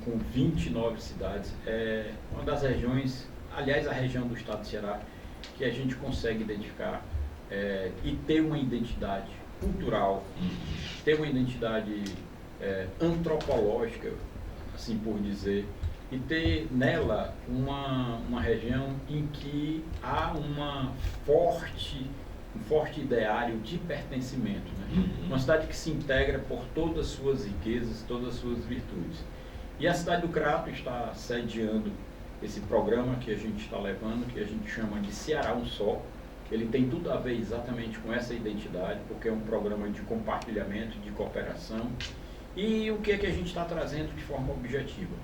com 29 cidades, é uma das regiões, aliás, a região do estado do Ceará, que a gente consegue identificar e ter uma identidade cultural, ter uma identidade antropológica, assim por dizer, e ter nela uma região em que há um forte ideário de pertencimento, né? Uma cidade que se integra por todas as suas riquezas, todas as suas virtudes. E a cidade do Crato está sediando esse programa que a gente está levando, que a gente chama de Ceará Um Só. Ele tem tudo a ver exatamente com essa identidade, porque é um programa de compartilhamento, de cooperação. E o que é que a gente está trazendo de forma objetiva?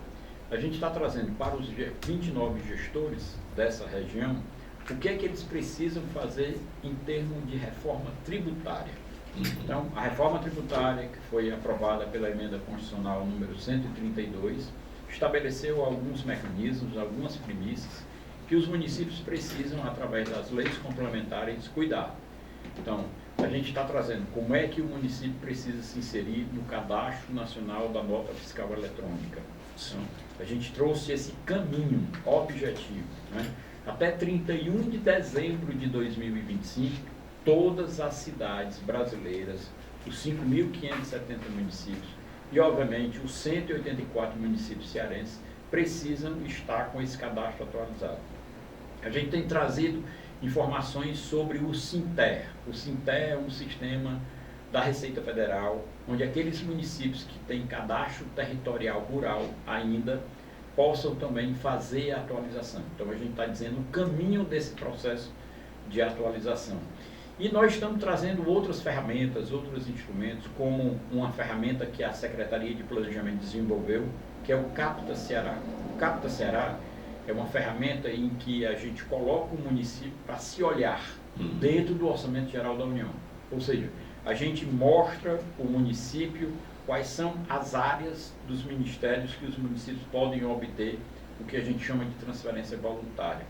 A gente está trazendo para os 29 gestores dessa região o que é que eles precisam fazer em termos de reforma tributária. Então, a reforma tributária, que foi aprovada pela emenda constitucional número 132, estabeleceu alguns mecanismos, algumas premissas que os municípios precisam, através das leis complementares, cuidar. Então, a gente está trazendo como é que o município precisa se inserir no Cadastro Nacional da Nota Fiscal Eletrônica. Então, a gente trouxe esse caminho objetivo, né? Até 31 de dezembro de 2025, todas as cidades brasileiras, os 5.570 municípios e, obviamente, os 184 municípios cearenses precisam estar com esse cadastro atualizado. A gente tem trazido informações sobre o Sinter. O Sinter é um sistema da Receita Federal, onde aqueles municípios que têm cadastro territorial rural ainda possam também fazer a atualização. Então, a gente está dizendo o caminho desse processo de atualização. E nós estamos trazendo outras ferramentas, outros instrumentos, como uma ferramenta que a Secretaria de Planejamento desenvolveu, que é o Capta Ceará. O Capta Ceará é uma ferramenta em que a gente coloca o município para se olhar dentro do Orçamento Geral da União. Ou seja, a gente mostra o município quais são as áreas dos ministérios que os municípios podem obter o que a gente chama de transferência voluntária.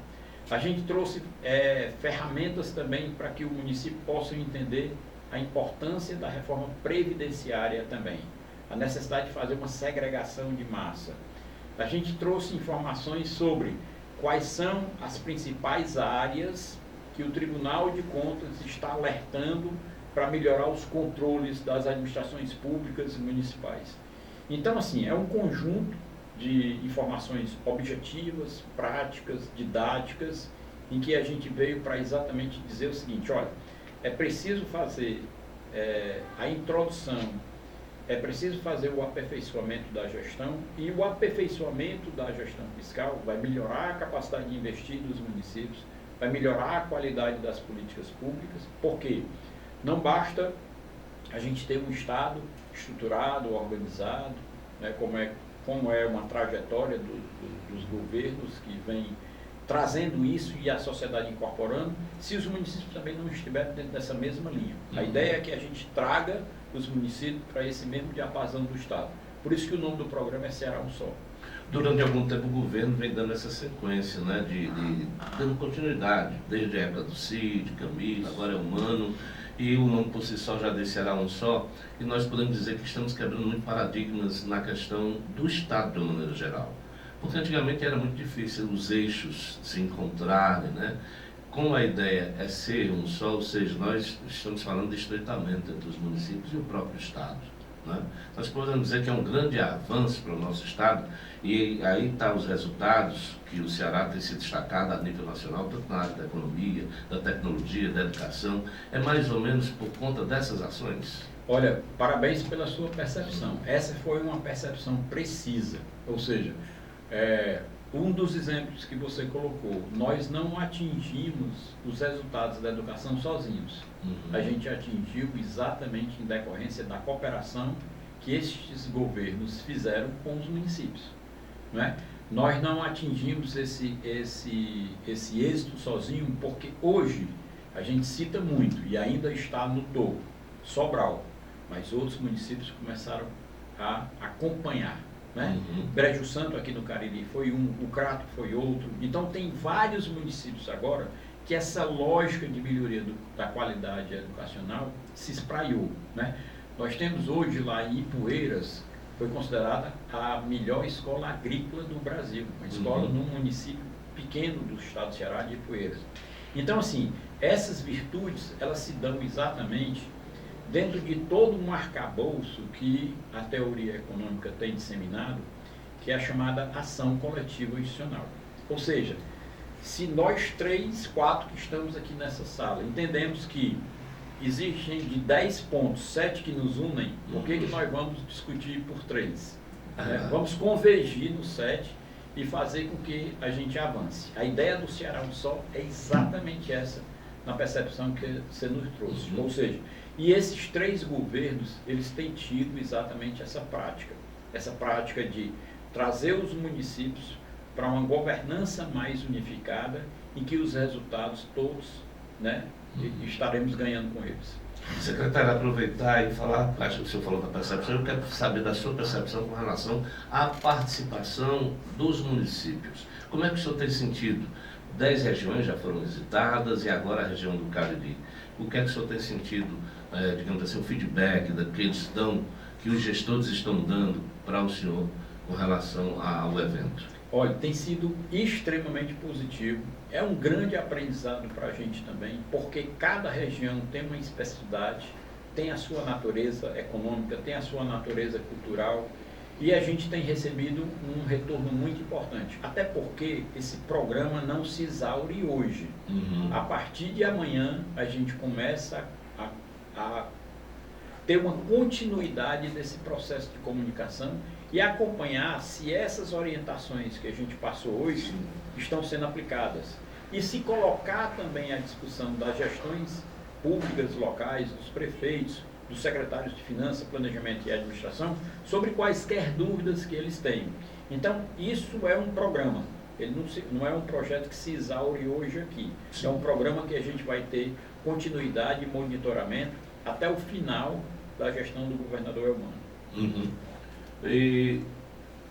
A gente trouxe ferramentas também para que o município possa entender a importância da reforma previdenciária também, a necessidade de fazer uma segregação de massa. A gente trouxe informações sobre quais são as principais áreas que o Tribunal de Contas está alertando para melhorar os controles das administrações públicas e municipais. Então, assim, é um conjunto de informações objetivas, práticas, didáticas, em que a gente veio para exatamente dizer o seguinte: olha, é preciso fazer a introdução, é preciso fazer o aperfeiçoamento da gestão, e o aperfeiçoamento da gestão fiscal vai melhorar a capacidade de investir dos municípios, vai melhorar a qualidade das políticas públicas, porque não basta a gente ter um Estado estruturado, organizado, né, como é uma trajetória dos governos que vem trazendo isso e a sociedade incorporando, se os municípios também não estiverem dentro dessa mesma linha. A ideia é que a gente traga os municípios para esse mesmo diapasão do Estado. Por isso que o nome do programa é Ceará Um Só. Durante algum tempo o governo vem dando essa sequência, né, dando continuidade, desde a época do Cid, Camilo, agora é Humano, e o nome por si só já disse Ceará Um Só, e nós podemos dizer que estamos quebrando muitos paradigmas na questão do Estado de uma maneira geral. Porque antigamente era muito difícil os eixos se encontrarem, né? Como a ideia é ser um só, ou seja, nós estamos falando de estreitamento entre os municípios e o próprio Estado, né? Nós podemos dizer que é um grande avanço para o nosso Estado, e aí estão os resultados que o Ceará tem se destacado a nível nacional, tanto na área da economia, da tecnologia, da educação. É mais ou menos por conta dessas ações? Olha, parabéns pela sua percepção. Essa foi uma percepção precisa, ou seja, um dos exemplos que você colocou, nós não atingimos os resultados da educação sozinhos. A gente atingiu exatamente em decorrência da cooperação que estes governos fizeram com os municípios, não é? Nós não atingimos esse êxito sozinho, porque hoje a gente cita muito e ainda está no topo, Sobral, mas outros municípios começaram a acompanhar, né? Brejo Santo aqui no Cariri foi um, o Crato foi outro. Então tem vários municípios agora que essa lógica de melhoria da qualidade educacional se espraiou, né? Nós temos hoje lá em Ipueiras foi considerada a melhor escola agrícola do Brasil, uma escola num município pequeno do estado do Ceará, de Ipueiras. Então, assim, essas virtudes, elas se dão exatamente dentro de todo um arcabouço que a teoria econômica tem disseminado, que é a chamada ação coletiva institucional. Ou seja, se nós 3, 4 que estamos aqui nessa sala entendemos que existem de 10 pontos, 7 que nos unem, por que nós vamos discutir por 3? Vamos convergir no 7 e fazer com que a gente avance. A ideia do Ceará Um Só é exatamente essa, na percepção que você nos trouxe. Ou seja, e esses 3 governos, eles têm tido exatamente essa prática de trazer os municípios para uma governança mais unificada, em que os resultados todos, né, estaremos ganhando com eles. Secretário, aproveitar e falar, acho que o senhor falou da percepção, eu quero saber da sua percepção com relação à participação dos municípios. Como é que o senhor tem sentido? 10 regiões já foram visitadas e agora a região do Cariri. O que é que o senhor tem sentido, digamos assim, o feedback que os gestores estão dando para o senhor com relação ao evento? Olha, tem sido extremamente positivo. É um grande aprendizado para a gente também, porque cada região tem uma especificidade, tem a sua natureza econômica, tem a sua natureza cultural, e a gente tem recebido um retorno muito importante. Até porque esse programa não se exaure hoje. A partir de amanhã, a gente começa a ter uma continuidade desse processo de comunicação e acompanhar se essas orientações que a gente passou hoje estão sendo aplicadas. E se colocar também à discussão das gestões públicas locais, dos prefeitos, dos secretários de Finanças, Planejamento e Administração, sobre quaisquer dúvidas que eles tenham. Então, isso é um programa. Ele não é um projeto que se exaure hoje aqui. É um programa que a gente vai ter continuidade e monitoramento até o final da gestão do governador Eumano. E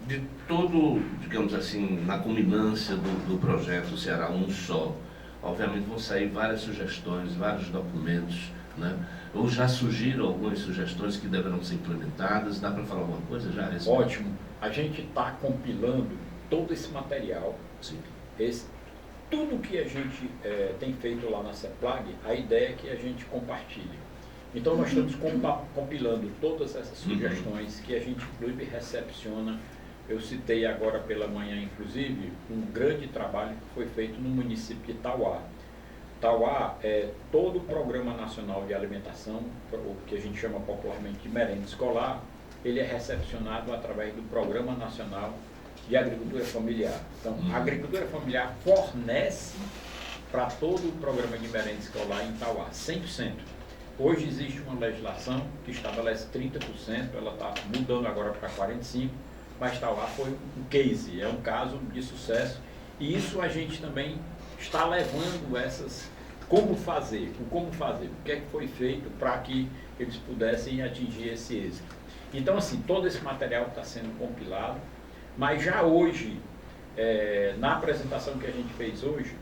de todo, digamos assim, na culminância do projeto Ceará Um Só, obviamente vão sair várias sugestões, vários documentos, né? Ou já surgiram algumas sugestões que deverão ser implementadas? Dá para falar alguma coisa já? Ótimo. A gente está compilando todo esse material. Sim. Tudo que a gente tem feito lá na CEPLAG, a ideia é que a gente compartilhe. Então, nós estamos compilando todas essas sugestões que a gente, inclusive, recepciona. Eu citei agora pela manhã, inclusive, um grande trabalho que foi feito no município de Tauá. Tauá é todo o Programa Nacional de Alimentação, o que a gente chama popularmente de merenda escolar, ele é recepcionado através do Programa Nacional de Agricultura Familiar. Então, a agricultura familiar fornece para todo o programa de merenda escolar em Tauá, 100%. Hoje existe uma legislação que estabelece 30%, ela está mudando agora para 45%, mas Tauá foi um case, é um caso de sucesso. E isso a gente também está levando essas, como fazer, o que é que foi feito para que eles pudessem atingir esse êxito. Então, assim, todo esse material está sendo compilado, mas já hoje, na apresentação que a gente fez hoje,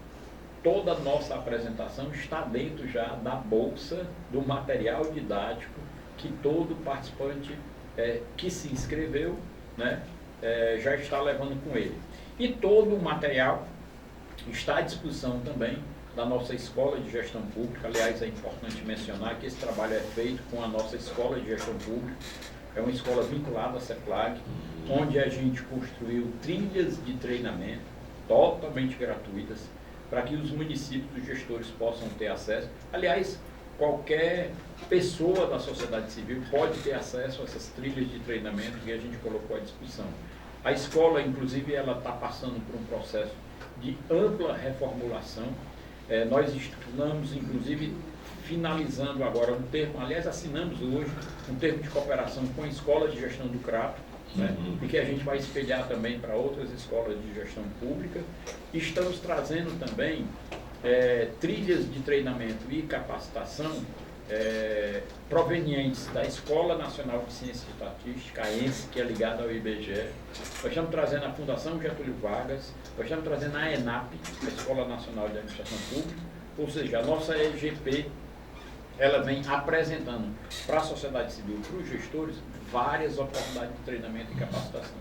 toda a nossa apresentação está dentro já da bolsa do material didático que todo participante que se inscreveu, né, já está levando com ele. E todo o material está à disposição também da nossa Escola de Gestão Pública. Aliás, é importante mencionar que esse trabalho é feito com a nossa Escola de Gestão Pública. É uma escola vinculada à CEPLAG, onde a gente construiu trilhas de treinamento totalmente gratuitas, para que os municípios, os gestores possam ter acesso. Aliás, qualquer pessoa da sociedade civil pode ter acesso a essas trilhas de treinamento que a gente colocou à disposição. A escola, inclusive, ela está passando por um processo de ampla reformulação. Nós estamos, inclusive, finalizando agora um termo, aliás, assinamos hoje um termo de cooperação com a Escola de Gestão do Crato, né, e que a gente vai espelhar também para outras escolas de gestão pública. Estamos trazendo também trilhas de treinamento e capacitação provenientes da Escola Nacional de Ciência e Estatística, a ENSE, que é ligada ao IBGE. Nós estamos trazendo a Fundação Getúlio Vargas, nós estamos trazendo a ENAP, a Escola Nacional de Administração Pública, ou seja, a nossa EGP, ela vem apresentando para a sociedade civil, para os gestores, várias oportunidades de treinamento e capacitação.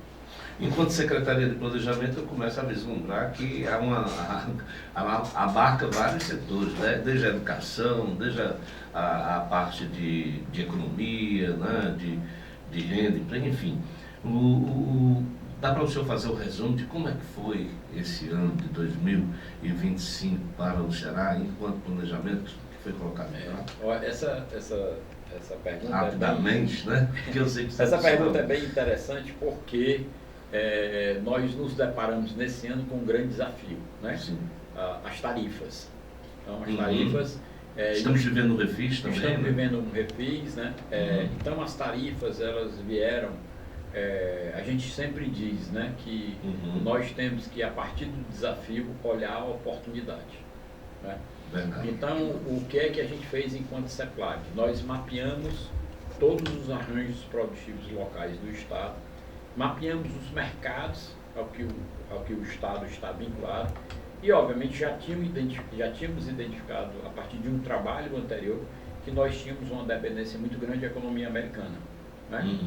Enquanto Secretaria de Planejamento, eu começo a vislumbrar que abarca vários setores, né? Desde a educação, desde a parte de economia, né? de renda, enfim. Dá para o senhor fazer o resumo de como é que foi esse ano de 2025 para o Ceará, enquanto planejamento que foi colocado lá? Essa pergunta rapidamente, né? Porque eu sei que essa pergunta é bem interessante porque nós nos deparamos nesse ano com um grande desafio, né? As tarifas. Então, as tarifas... estamos vivendo um refis também, estamos né? vivendo um refis, né? Então, as tarifas, elas vieram... a gente sempre diz, né, que nós temos que, a partir do desafio, olhar a oportunidade, né? Então, o que é que a gente fez enquanto CEPLAG? Nós mapeamos todos os arranjos produtivos locais do Estado, mapeamos os mercados ao que o Estado está vinculado e, obviamente, já tínhamos identificado, a partir de um trabalho anterior, que nós tínhamos uma dependência muito grande da economia americana, né?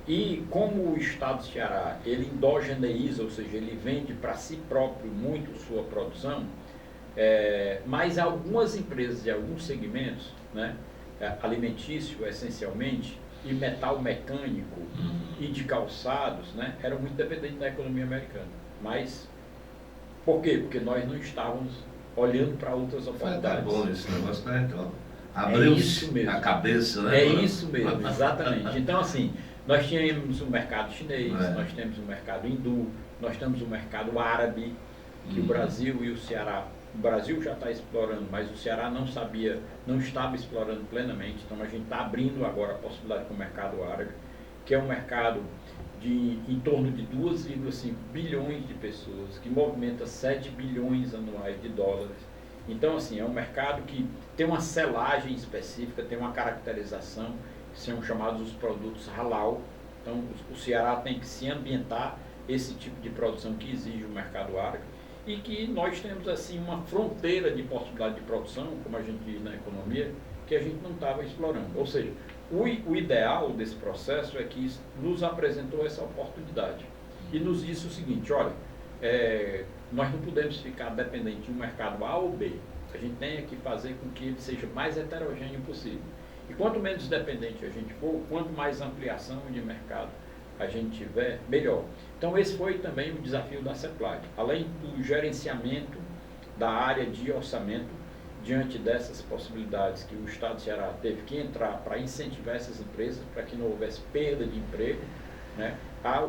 E como o Estado do Ceará, ele endogeneiza, ou seja, ele vende para si próprio muito sua produção, mas algumas empresas de alguns segmentos, né, alimentício essencialmente, e metal mecânico e de calçados, né, eram muito dependentes da economia americana. Mas por quê? Porque nós não estávamos olhando para outras oportunidades. Tá bom esse negócio, né? Então, abriu a cabeça, né? É isso mesmo, exatamente. Então, assim, nós tínhamos o mercado chinês, nós temos o mercado hindu, nós temos o mercado árabe, que o Brasil e o Ceará... O Brasil já está explorando, mas o Ceará não estava explorando plenamente. Então, a gente está abrindo agora a possibilidade com o mercado árabe, que é um mercado de em torno de 2,5 bilhões de pessoas, que movimenta 7 bilhões anuais de dólares. Então, assim, é um mercado que tem uma selagem específica, tem uma caracterização, que são chamados os produtos halal. Então, o Ceará tem que se ambientar esse tipo de produção que exige o mercado árabe. E que nós temos, assim, uma fronteira de possibilidade de produção, como a gente diz na economia, que a gente não estava explorando. Ou seja, o ideal desse processo é que nos apresentou essa oportunidade e nos disse o seguinte: olha, nós não podemos ficar dependente de um mercado A ou B, a gente tem que fazer com que ele seja mais heterogêneo possível. E quanto menos dependente a gente for, quanto mais ampliação de mercado a gente tiver, melhor. Então, esse foi também o desafio da CEPLAG, além do gerenciamento da área de orçamento, diante dessas possibilidades que o Estado do Ceará teve que entrar para incentivar essas empresas, para que não houvesse perda de emprego, né?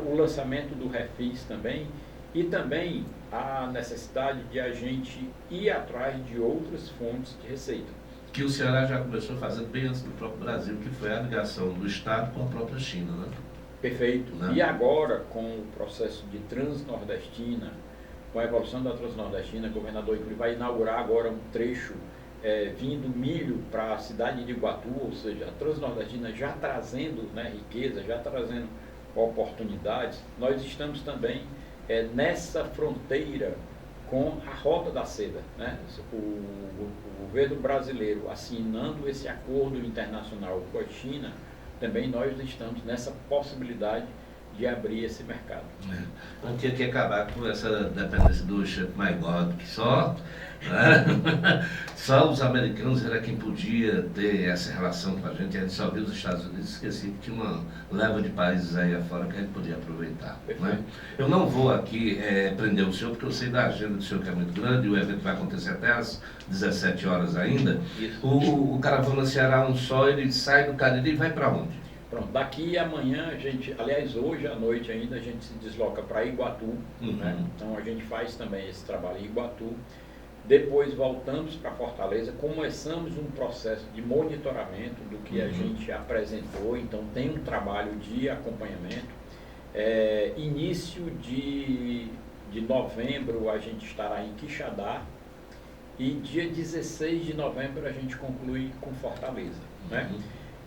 O lançamento do Refis também, e também a necessidade de a gente ir atrás de outras fontes de receita. Que o Ceará já começou a fazer bem antes do próprio Brasil, que foi a ligação do Estado com a própria China, né? Perfeito. E agora, com o processo de Transnordestina, com a evolução da Transnordestina, o governador Icuri vai inaugurar agora um trecho vindo milho para a cidade de Iguatu, ou seja, a Transnordestina já trazendo, né, riqueza, já trazendo oportunidades. Nós estamos também nessa fronteira com a Rota da Seda, né? O governo brasileiro assinando esse acordo internacional com a China, também nós estamos nessa possibilidade de abrir esse mercado. Não tinha que acabar com essa dependência do Ship My God, que só, né? Só os americanos era quem podia ter essa relação com a gente só viu os Estados Unidos, esqueci que tinha uma leva de países aí afora que a gente podia aproveitar. Né? Eu não vou aqui prender o senhor, porque eu sei da agenda do senhor que é muito grande, o evento vai acontecer até às 17 horas ainda. O Caravana Ceará um só, ele sai do Cariri e vai para onde? Pronto, daqui amanhã a gente, aliás, hoje à noite ainda a gente se desloca para Iguatu, né? Então a gente faz também esse trabalho em Iguatu. Depois voltamos para Fortaleza, começamos um processo de monitoramento do que a gente apresentou, então tem um trabalho de acompanhamento. Início de novembro a gente estará em Quixadá e dia 16 de novembro a gente conclui com Fortaleza, né?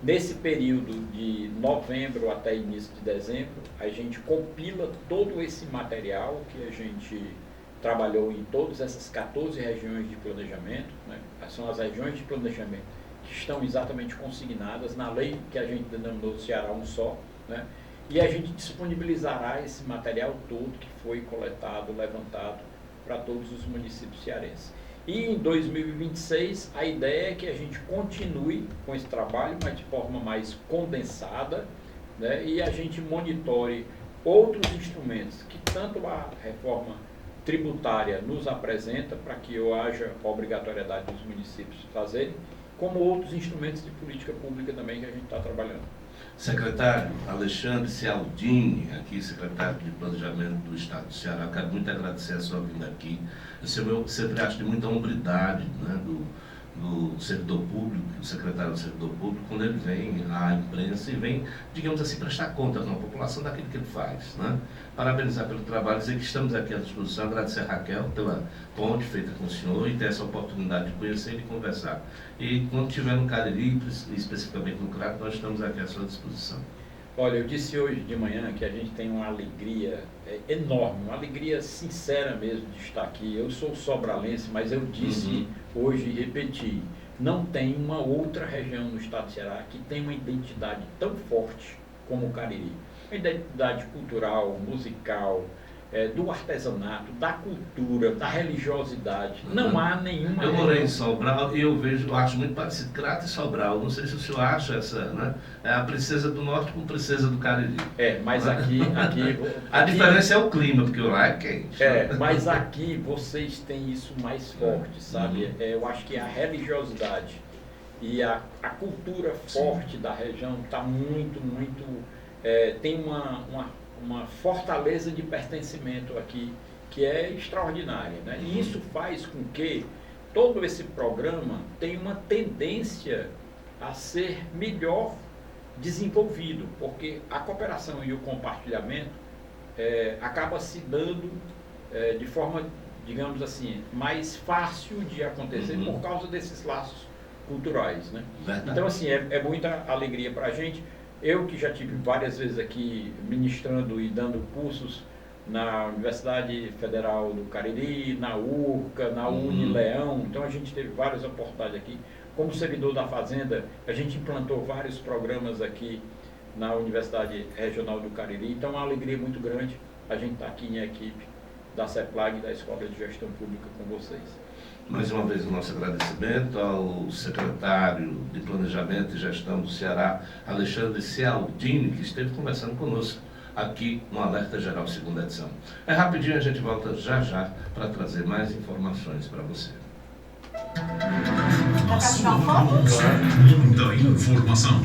Nesse período de novembro até início de dezembro, a gente compila todo esse material que a gente trabalhou em todas essas 14 regiões de planejamento, né? São as regiões de planejamento que estão exatamente consignadas na lei que a gente denominou Ceará Um Só, né? E a gente disponibilizará esse material todo que foi coletado, levantado para todos os municípios cearenses. E em 2026, a ideia é que a gente continue com esse trabalho, mas de forma mais condensada, né? E a gente monitore outros instrumentos que tanto a reforma tributária nos apresenta, para que haja obrigatoriedade dos municípios fazerem, como outros instrumentos de política pública também que a gente está trabalhando. Secretário Alexandre Cialdini, aqui, secretário de Planejamento do Estado do Ceará, quero muito agradecer a sua vinda aqui. Eu sempre acho de muita hombridade, né, do servidor público, o secretário do servidor público, quando ele vem à imprensa e vem, digamos assim, prestar conta com a população daquilo que ele faz, né? Parabenizar pelo trabalho, dizer que estamos aqui à disposição, agradecer a Raquel pela ponte feita com o senhor e ter essa oportunidade de conhecer e de conversar. E quando estiver no Cariri, especificamente no Crato, nós estamos aqui à sua disposição. Olha, eu disse hoje de manhã que a gente tem uma alegria enorme, uma alegria sincera mesmo de estar aqui. Eu sou sobralense, mas eu disse hoje e repeti, não tem uma outra região no estado do Ceará que tem uma identidade tão forte como o Cariri. Uma identidade cultural, musical, do artesanato, da cultura, da religiosidade. Não há nenhuma... Eu morei em Sobral e eu acho muito parecido Crato e Sobral. Não sei se o senhor acha essa, né? É a princesa do norte com a princesa do Cariri. Mas aqui a diferença é o clima, porque lá é quente. Mas aqui vocês têm isso mais forte, sabe? Eu acho que a religiosidade e a cultura forte da região está muito, tem uma fortaleza de pertencimento aqui que é extraordinária, né? E isso faz com que todo esse programa tenha uma tendência a ser melhor desenvolvido, porque a cooperação e o compartilhamento acaba se dando de forma, digamos assim, mais fácil de acontecer por causa desses laços culturais, né? Então, assim, é muita alegria para a gente. Eu que já tive várias vezes aqui ministrando e dando cursos na Universidade Federal do Cariri, na URCA, na Unileão, então a gente teve várias oportunidades aqui. Como servidor da Fazenda, a gente implantou vários programas aqui na Universidade Regional do Cariri, então é uma alegria muito grande a gente estar aqui em equipe da CEPLAG e da Escola de Gestão Pública com vocês. Mais uma vez o nosso agradecimento ao secretário de Planejamento e Gestão do Ceará, Alexandre Cialdini, que esteve conversando conosco aqui no Alerta Geral, segunda edição. Rapidinho, a gente volta já para trazer mais informações para você. Muita informação.